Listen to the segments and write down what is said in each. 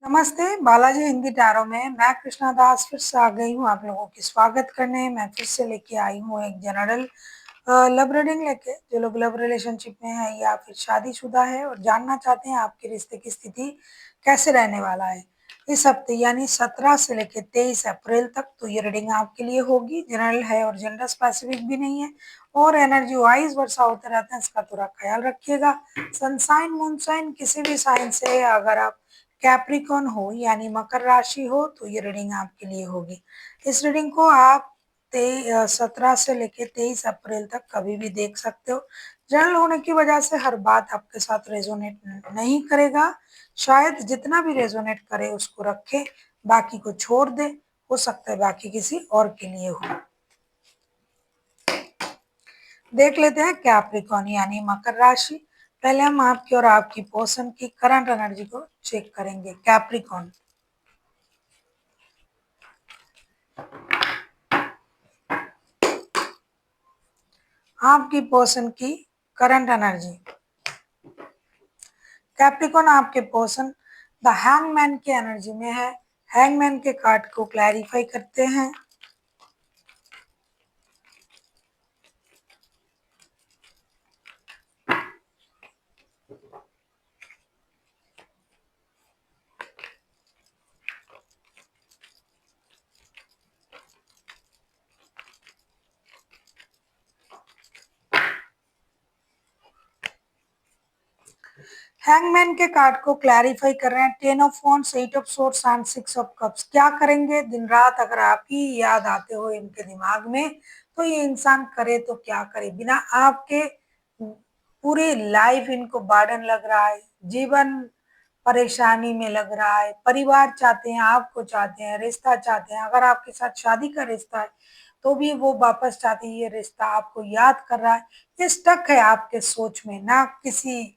नमस्ते, बालाजी हिंदी टैरो में मैं कृष्णा दास फिर से आ गई हूँ आप लोगों की स्वागत करने। मैं फिर से लेके आई हूँ एक जनरल लव रीडिंग लेके। जो लोग लव रिलेशनशिप में है या फिर शादीशुदा है और जानना चाहते हैं आपके रिश्ते की स्थिति कैसे रहने वाला है इस हफ्ते यानी 17 से लेके 23 अप्रैल तक, तो ये रीडिंग आपके लिए होगी। जनरल है और जेंडर स्पेसिफिक भी नहीं है और एनर्जी वाइज वर्षा होते रहते हैं, इसका थोड़ा ख्याल रखिएगा। सनसाइन मूनसाइन किसी भी साइन से अगर आप कैप्रिकॉन हो यानी मकर राशि हो तो ये रीडिंग आपके लिए होगी। इस रीडिंग को आप 17 से लेके 23 अप्रैल तक कभी भी देख सकते हो। जनरल होने की वजह से हर बात आपके साथ रेजोनेट नहीं करेगा। शायद जितना भी रेजोनेट करे उसको रखे, बाकी को छोड़ दे। हो सकता है बाकी किसी और के लिए हो। देख लेते हैं कैप्रिकॉन यानी मकर राशि। पहले हम आपकी और आपकी पर्सन की करंट एनर्जी को चेक करेंगे। कैप्रिकॉन, आपकी पर्सन की करंट एनर्जी। कैप्रिकॉन आपके पर्सन द हैंगमैन की एनर्जी में है। हैंगमैन के कार्ड को क्लैरिफाई करते हैं। हैंगमैन के कार्ड को क्लैरिफाई कर रहे हैं। 10 of wands, 8 of swords and 6 of cups. क्या करेंगे? दिन रात अगर आप ही याद आते हो इनके दिमाग में तो ये इंसान करे तो क्या करे। बिना आपके पूरी लाइफ इनको बर्डन लग रहा है, जीवन परेशानी में लग रहा है। परिवार चाहते हैं, आपको चाहते हैं, रिश्ता चाहते हैं। अगर आपके साथ शादी का रिश्ता है तो भी वो वापस चाहती है। ये रिश्ता आपको याद कर रहा है। ये स्टक है आपके सोच में, ना किसी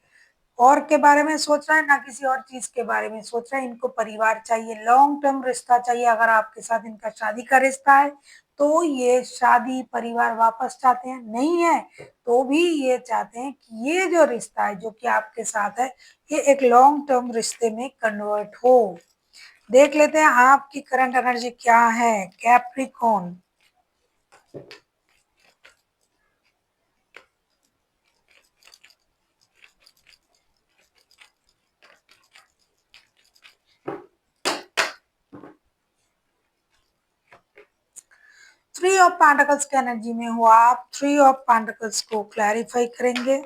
और के बारे में सोच रहा है ना किसी और चीज के बारे में सोच रहा है। इनको परिवार चाहिए, लॉन्ग टर्म रिश्ता चाहिए। अगर आपके साथ इनका शादी का रिश्ता है तो ये शादी परिवार वापस चाहते हैं। नहीं है तो भी ये चाहते हैं कि ये जो रिश्ता है जो कि आपके साथ है ये एक लॉन्ग टर्म रिश्ते में कन्वर्ट हो। देख लेते हैं आपकी करंट एनर्जी क्या है कैप्रिकॉन। 3 ऑफ पेंटिकल्स की एनर्जी में हो आप। 3 ऑफ पेंटिकल्स को क्लैरिफाई करेंगे।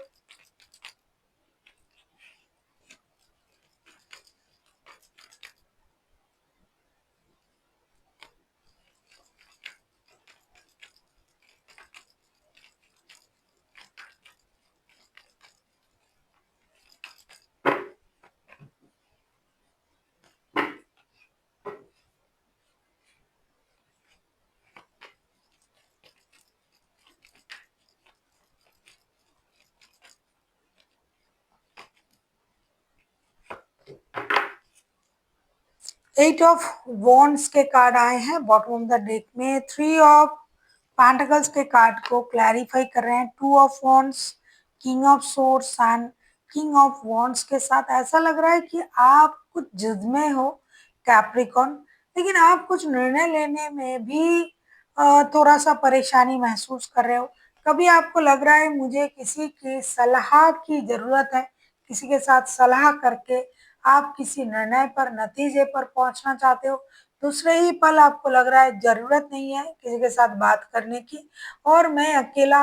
एट ऑफ वॉन्ड्स के कार्ड आए हैं बॉटम ऑफ द डेक में। 3 ऑफ पेंटिकल्स के कार्ड को क्लैरिफाई कर रहे हैं। 2 of wands, king of swords and king of wands के साथ ऐसा लग रहा है कि आप कुछ जिद में हो कैप्रिकॉन, लेकिन आप कुछ निर्णय लेने में भी थोड़ा सा परेशानी महसूस कर रहे हो। कभी आपको लग रहा है मुझे किसी की सलाह की जरूरत है, किसी के साथ सलाह करके आप किसी निर्णय पर नतीजे पर पहुंचना चाहते हो। दूसरे ही पल आपको लग रहा है जरूरत नहीं है किसी के साथ बात करने की और मैं अकेला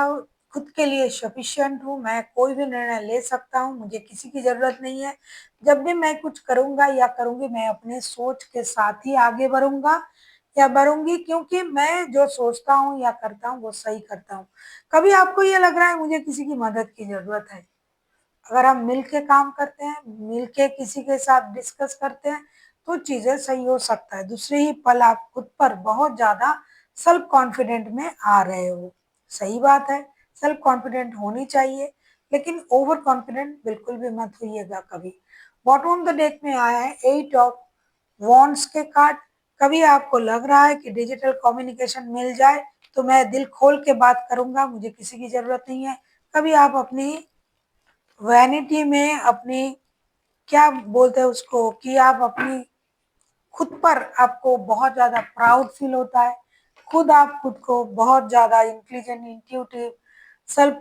खुद के लिए सफिशिएंट हूँ, मैं कोई भी निर्णय ले सकता हूँ, मुझे किसी की जरूरत नहीं है। जब भी मैं कुछ करूंगा या करूंगी मैं अपने सोच के साथ ही आगे बढ़ूंगा या बढ़ूंगी, क्योंकि मैं जो सोचता हूँ या करता हूँ वो सही करता हूँ। कभी आपको ये लग रहा है मुझे किसी की मदद की जरूरत है। अगर हम मिल के काम करते हैं, मिल के किसी के साथ डिस्कस करते हैं तो चीजें सही हो सकता है। दूसरे ही पल आप खुद पर बहुत ज्यादा सेल्फ कॉन्फिडेंट में आ रहे हो। सही बात है, सेल्फ कॉन्फिडेंट होनी चाहिए, लेकिन ओवर कॉन्फिडेंट बिल्कुल भी मत होइएगा कभी। बॉटम ऑफ द डेक में आया है 8 ऑफ वॉन्ड्स के कार्ड। कभी आपको लग रहा है कि डिजिटल कम्युनिकेशन मिल जाए तो मैं दिल खोल के बात करूंगा, मुझे किसी की जरूरत नहीं है। कभी आप अपनी वैनिटी में, अपनी क्या बोलते हैं उसको, कि आप अपनी खुद पर आपको बहुत ज़्यादा प्राउड फील होता है, आप खुद को बहुत ज़्यादा इंटेलिजेंट, इंट्यूटिव, सेल्फ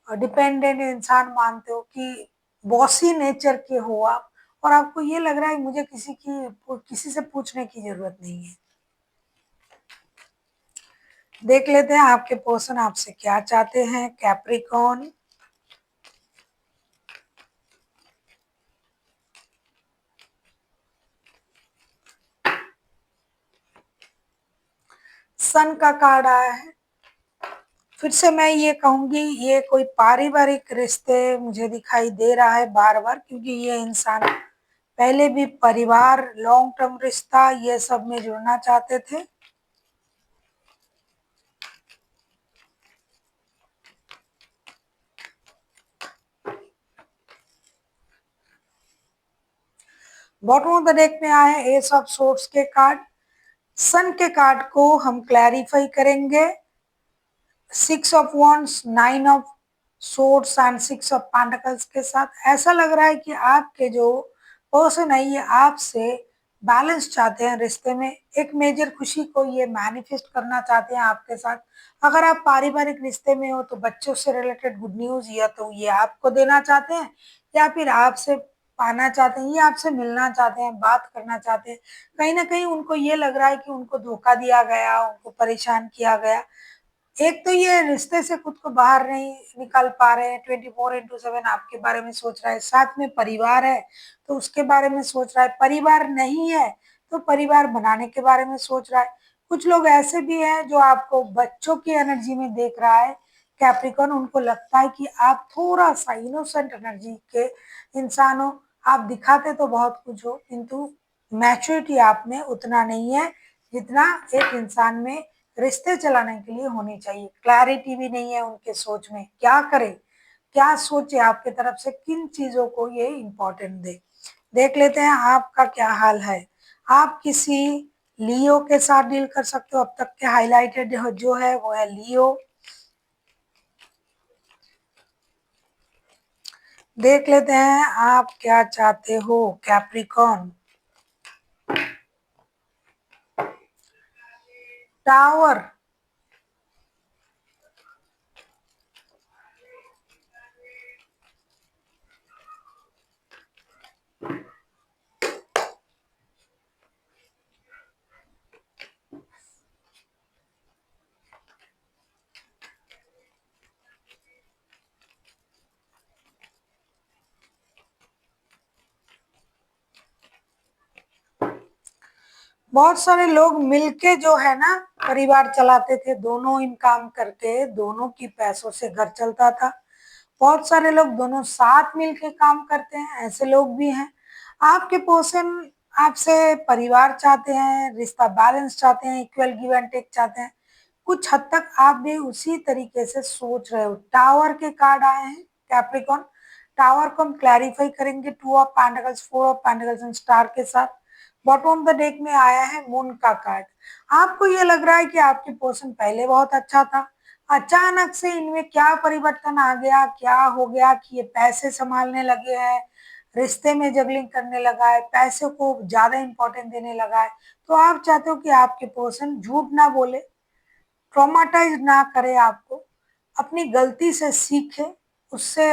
डिपेंडेंट इंसान मानते हो कि बॉसी नेचर के हो आप, और आपको ये लग रहा है मुझे किसी से पूछने की ज़रूरत नहीं है। देख लेते हैं आपके पर्सन आपसे क्या चाहते हैं। कैप्रिकॉर्न, सन का कार्ड आया है। फिर से मैं ये कहूंगी, ये कोई पारिवारिक रिश्ते मुझे दिखाई दे रहा है बार बार, क्योंकि ये इंसान पहले भी परिवार, लॉन्ग टर्म रिश्ता, ये सब में जुड़ना चाहते थे। बॉटम ऑफ द डेक में आए हैं एस ऑफ सोर्ड्स के कार्ड। सन के कार्ड को हम क्लैरिफाई करेंगे। 6 of wands, 9 of swords and 6 of pentacles के साथ। ऐसा लग रहा है कि आपके जो पर्सन है ये आपसे बैलेंस चाहते हैं रिश्ते में, एक मेजर खुशी को ये मैनिफेस्ट करना चाहते हैं आपके साथ। अगर आप पारिवारिक रिश्ते में हो तो बच्चों से रिलेटेड गुड न्यूज या तो ये आपको देना चाहते हैं, या फिर आपसे पाना चाहते हैं, ये आपसे मिलना चाहते हैं, बात करना चाहते हैं। कहीं ना कहीं उनको ये लग रहा है कि उनको धोखा दिया गया, उनको परेशान किया गया। एक तो ये रिश्ते से खुद को बाहर नहीं निकाल पा रहे हैं, 24/7 आपके बारे में सोच रहा है। साथ में परिवार है तो उसके बारे में सोच रहा है, परिवार नहीं है तो परिवार बनाने के बारे में सोच रहा है। कुछ लोग ऐसे भी हैं जो आपको बच्चों की एनर्जी में देख रहा है कैप्रिकॉर्न। उनको लगता है कि आप थोड़ा सा इनोसेंट एनर्जी के इंसान हो, आप दिखाते तो बहुत कुछ हो, किंतु मैच्योरिटी आप में उतना नहीं है जितना एक इंसान में रिश्ते चलाने के लिए होनी चाहिए। क्लैरिटी भी नहीं है उनके सोच में, क्या करे, क्या सोचे आपके तरफ से, किन चीजों को ये इम्पोर्टेंट दे। देख लेते हैं आपका क्या हाल है। आप किसी लियो के साथ डील कर सकते हो। अब तक के हाईलाइटेड जो है वो है लियो। देख लेते हैं आप क्या चाहते हो कैप्रिकॉर्न। टावर, बहुत सारे लोग मिलके जो है ना परिवार चलाते थे, दोनों इनकम करके, दोनों की पैसों से घर चलता था। बहुत सारे लोग दोनों साथ मिलके काम करते हैं, ऐसे लोग भी हैं। आपके पर्सन आपसे परिवार चाहते हैं, रिश्ता बैलेंस चाहते हैं, इक्वल गिव एंड टेक चाहते हैं। कुछ हद तक आप भी उसी तरीके से सोच रहे हो। टावर के कार्ड आए हैं कैप्रिकॉन। टावर को हम क्लैरिफाई करेंगे 2 of pentacles, 4 of pentacles and star के साथ। बॉटम ऑफ द डेक में आया है मून का कार्ड। आपको ये लग रहा है कि आपकी पर्सन पहले बहुत अच्छा था, अचानक से इनमें क्या परिवर्तन आ गया, क्या हो गया कि ये पैसे संभालने लगे हैं, रिश्ते में जगलिंग करने लगा है, पैसे को ज्यादा इंपॉर्टेंट देने लगा है। तो आप चाहते हो कि आपके पर्सन झूठ ना बोले, ट्रॉमाटाइज ना करे आपको, अपनी गलती से सीखे, उससे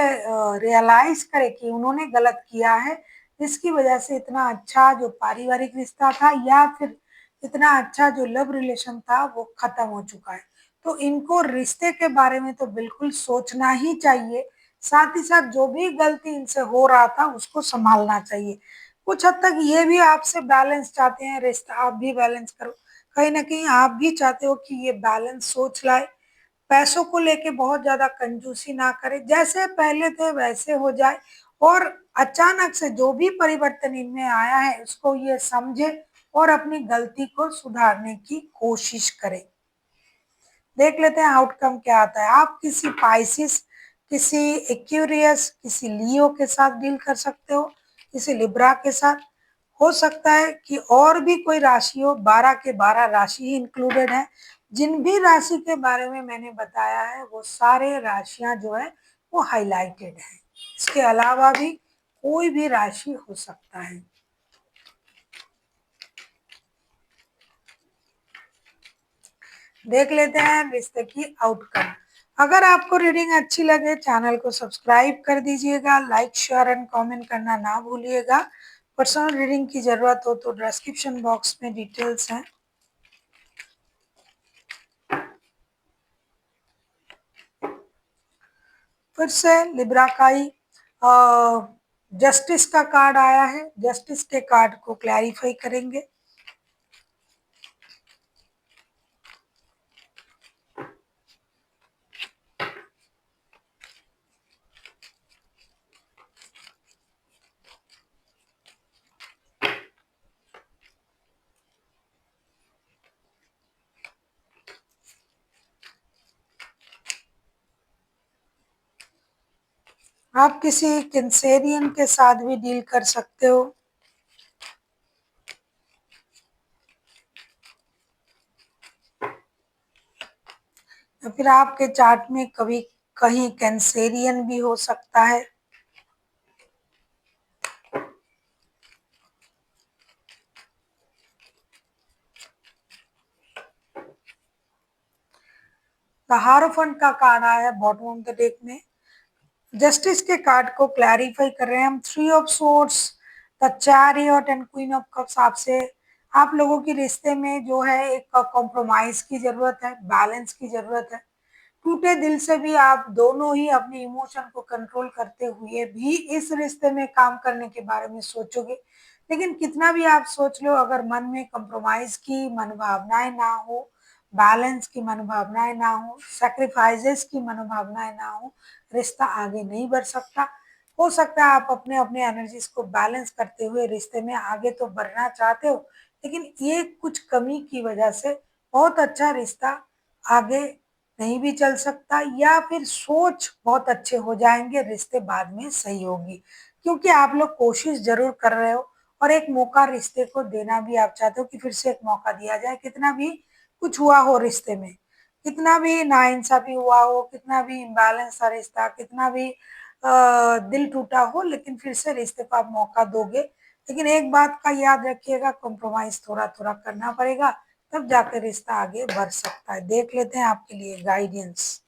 रियलाइज करे कि उन्होंने गलत किया है, जिसकी वजह से इतना अच्छा जो पारिवारिक रिश्ता था या फिर इतना अच्छा जो लव रिलेशन था वो खत्म हो चुका है। तो इनको रिश्ते के बारे में तो बिल्कुल सोचना ही चाहिए, साथ ही साथ जो भी गलती इनसे हो रहा था उसको संभालना चाहिए। कुछ हद तक ये भी आपसे बैलेंस चाहते हैं, रिश्ता आप भी बैलेंस करो। कहीं ना कहीं आप भी चाहते हो कि ये बैलेंस सोच लाए, पैसों को लेके बहुत ज्यादा कंजूसी ना करे, जैसे पहले थे वैसे हो जाए, और अचानक से जो भी परिवर्तन इनमें आया है उसको ये समझे और अपनी गलती को सुधारने की कोशिश करे। देख लेते हैं आउटकम क्या आता है। आप किसी पाइसिस, किसी एक्यूरियस, किसी लियो के साथ डील कर सकते हो, किसी लिब्रा के साथ। हो सकता है कि और भी कोई राशि हो, 12 के 12 राशि ही इंक्लूडेड है। जिन भी राशि के बारे में मैंने बताया है वो सारे राशियां जो है वो हाईलाइटेड है। इसके अलावा भी कोई भी राशि हो सकता है। देख लेते हैं रिश्ते की आउटकम। अगर आपको रीडिंग अच्छी लगे चैनल को सब्सक्राइब कर दीजिएगा, लाइक शेयर एंड कमेंट करना ना भूलिएगा। पर्सनल रीडिंग की जरूरत हो तो डिस्क्रिप्शन बॉक्स में डिटेल्स हैं। फिर से लिब्रा का ही जस्टिस का कार्ड आया है। जस्टिस के कार्ड को क्लैरिफाई करेंगे। आप किसी कैंसेरियन के साथ भी डील कर सकते हो, या फिर आपके चार्ट में कभी कहीं कैंसेरियन भी हो सकता है। द हारोफंट का कार्ड आया है बॉटम ऑफ द डेक में। जस्टिस के कार्ड को क्लैरिफाई कर रहे हैं हम। Three of swords, the chariot and queen of cups. आपसे आप लोगों के रिश्ते में जो है एक कॉम्प्रोमाइज की जरूरत है, बैलेंस की जरूरत है। टूटे दिल से भी आप दोनों ही अपने इमोशन को कंट्रोल करते हुए भी इस रिश्ते में काम करने के बारे में सोचोगे। लेकिन कितना भी आप सोच लो, अगर मन में कंप्रोमाइज की मनोभावनाएं ना हो, बैलेंस की मनोभावनाएं ना हो, सेक्रीफाइसेस की मनोभावनाएं ना हो, रिश्ता आगे नहीं बढ़ सकता। हो सकता है आप अपने अपने एनर्जीज को बैलेंस करते हुए रिश्ते में आगे तो बढ़ना चाहते हो, लेकिन ये कुछ कमी की वजह से बहुत अच्छा रिश्ता आगे नहीं भी चल सकता, या फिर सोच बहुत अच्छे हो जाएंगे, रिश्ते बाद में सही होगी। क्योंकि आप लोग कोशिश जरूर कर रहे हो और एक मौका रिश्ते को देना भी आप चाहते हो कि फिर से एक मौका दिया जाए। कितना भी कुछ हुआ हो रिश्ते में, कितना भी नाइंसाफी हुआ हो, कितना भी इम्बैलेंस था रिश्ता, कितना भी दिल टूटा हो, लेकिन फिर से रिश्ते को आप मौका दोगे। लेकिन एक बात का याद रखिएगा, कॉम्प्रोमाइज थोड़ा थोड़ा करना पड़ेगा, तब जाकर रिश्ता आगे बढ़ सकता है। देख लेते हैं आपके लिए गाइडेंस।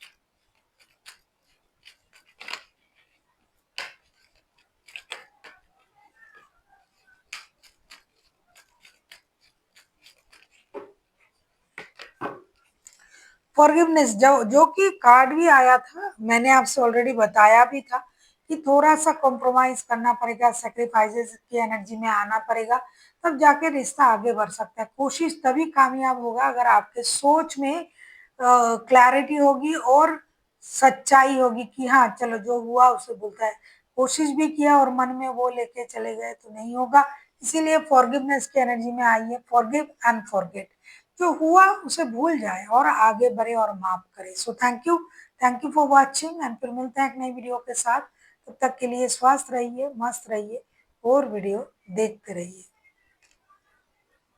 फॉरगिवनेस जो कि कार्ड भी आया था, मैंने आपसे ऑलरेडी बताया भी था कि थोड़ा सा कॉम्प्रोमाइज करना पड़ेगा, सेक्रीफाइसेस की एनर्जी में आना पड़ेगा, तब जाके रिश्ता आगे बढ़ सकता है। कोशिश तभी कामयाब होगा अगर आपके सोच में क्लैरिटी होगी और सच्चाई होगी कि हाँ चलो जो हुआ उसे बोलता है। कोशिश भी किया और मन में वो लेके चले गए तो नहीं होगा। इसीलिए फॉरगिवनेस की एनर्जी में आइए, फॉरगिव एंड फॉरगेट। जो हुआ उसे भूल जाए और आगे बढ़े और माफ करे। So thank you for watching, and फिर मिलते हैं एक नई वीडियो के साथ। तब तक के लिए स्वस्थ रहिए, मस्त रहिए और वीडियो देखते रहिए।